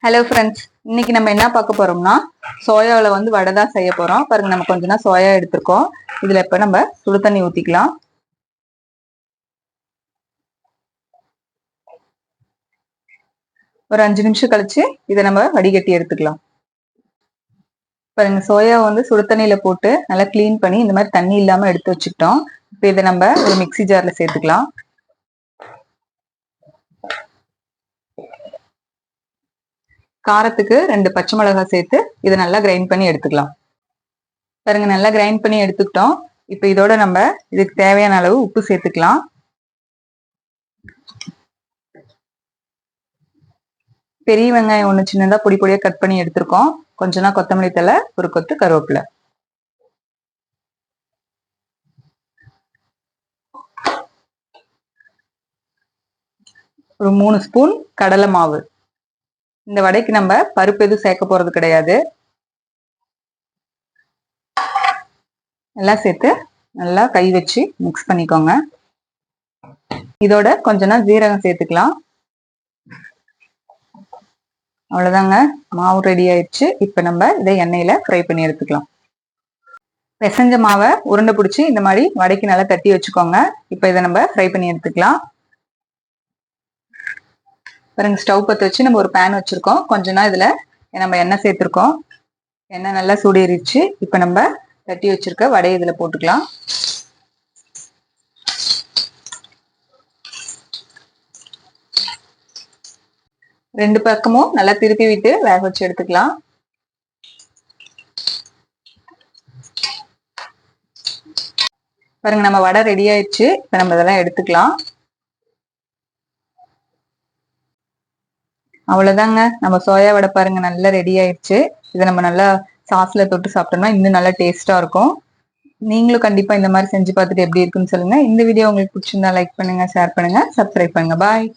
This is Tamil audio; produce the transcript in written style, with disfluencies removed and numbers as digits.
ஹலோ ஃப்ரெண்ட்ஸ், இன்னைக்கு நம்ம என்ன பார்க்க போறோம்னா சோயாவில் வந்து வடை தான் செய்ய போறோம். பாருங்க, நம்ம கொஞ்ச நாள் சோயா எடுத்திருக்கோம். இதுல இப்ப நம்ம சுடு தண்ணி ஊத்திக்கலாம். ஒரு 5 நிமிஷம் கழிச்சு இதை நம்ம வடிகட்டி எடுத்துக்கலாம். பாருங்க, சோயா வந்து சுடு தண்ணியில போட்டு நல்லா கிளீன் பண்ணி இந்த மாதிரி தண்ணி இல்லாம எடுத்து வச்சுக்கிட்டோம். இப்ப இதை நம்ம ஒரு மிக்சி ஜார்ல சேர்த்துக்கலாம். காரத்துக்கு 2 பச்சை மிளகாய் சேர்த்து இதை நல்லா கிரைண்ட் பண்ணி எடுத்துக்கலாம். பாருங்க, நல்லா கிரைண்ட் பண்ணி எடுத்துக்கிட்டோம். இப்ப இதோட நம்ம இதுக்கு தேவையான அளவு உப்பு சேர்த்துக்கலாம். பெரிய வெங்காயம் 1 சின்னதா பொடி பொடியா கட் பண்ணி எடுத்திருக்கோம். கொஞ்சமா கொத்தமல்லி தழை, ஒரு கொத்து கருவேப்பிலை, ஒரு 3 ஸ்பூன் கடலை மாவு. இந்த வடைக்கு நம்ம பருப்பு எதுவும் சேர்க்க போறது கிடையாது. எல்லாம் சேர்த்து நல்லா கை வச்சு மிக்ஸ் பண்ணிக்கோங்க. இதோட கொஞ்சமா ஜீரகம் சேர்த்துக்கலாம். அவ்வளவுதாங்க, மாவு ரெடி ஆயிடுச்சு. இப்ப நம்ம இதை எண்ணெயில ஃப்ரை பண்ணி எடுத்துக்கலாம். பிசைஞ்ச மாவை உருண்டை பிடிச்சி இந்த மாதிரி வடைக்கு நல்லா தட்டி வச்சுக்கோங்க. இப்ப இதை நம்ம ஃப்ரை பண்ணி எடுத்துக்கலாம். பாருங்க, ஸ்டவ் பற்ற வச்சு நம்ம ஒரு பேன் வச்சிருக்கோம். கொஞ்ச நாள் இதுல நம்ம எண்ணெய் சேர்த்திருக்கோம். எண்ணெய் நல்லா சூடேறிச்சு. இப்ப நம்ம தட்டி வச்சிருக்க வடையை இதுல போட்டுக்கலாம். ரெண்டு பக்கமும் நல்லா திருப்பி விட்டு வேக வச்சு எடுத்துக்கலாம். பாருங்க, நம்ம வடை ரெடி ஆயிடுச்சு. இப்ப நம்ம இதெல்லாம் எடுத்துக்கலாம். அவ்வளவுதாங்க, நம்ம சோயா வடை பாருங்க நல்லா ரெடி ஆயிடுச்சு. இதை நம்ம நல்லா சாஸ்ல தொட்டு சாப்பிட்டோம்னா இன்னும் நல்லா டேஸ்டா இருக்கும். நீங்களும் கண்டிப்பா இந்த மாதிரி செஞ்சு பார்த்துட்டு எப்படி இருக்குன்னு சொல்லுங்க. இந்த வீடியோ உங்களுக்கு பிடிச்சிருந்தா லைக் பண்ணுங்க, ஷேர் பண்ணுங்க, சப்ஸ்கிரைப் பண்ணுங்க. பாய்.